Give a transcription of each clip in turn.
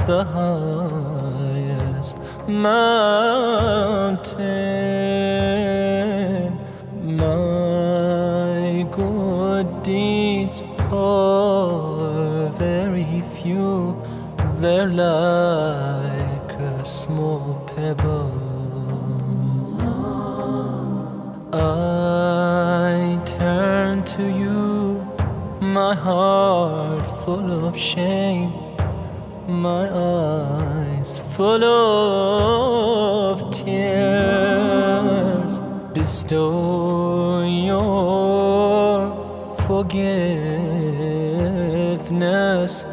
the highest mountain. My good deeds are very few, they're like a small pebble. I turn to you, my heart full of shame, my eyes full of tears. Bestow your forgiveness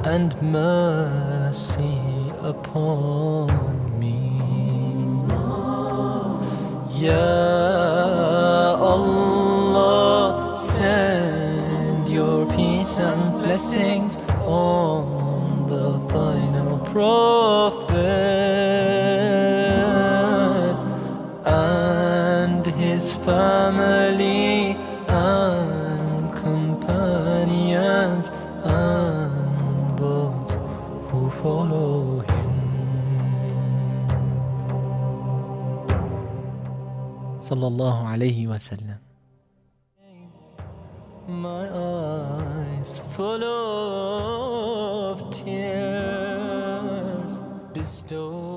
and mercy upon me. Ya Allah, send your peace and blessings on the final prophet and his family and companions and those who follow him. Sallallahu alayhi wa sallam. My eyes full of tears, bestow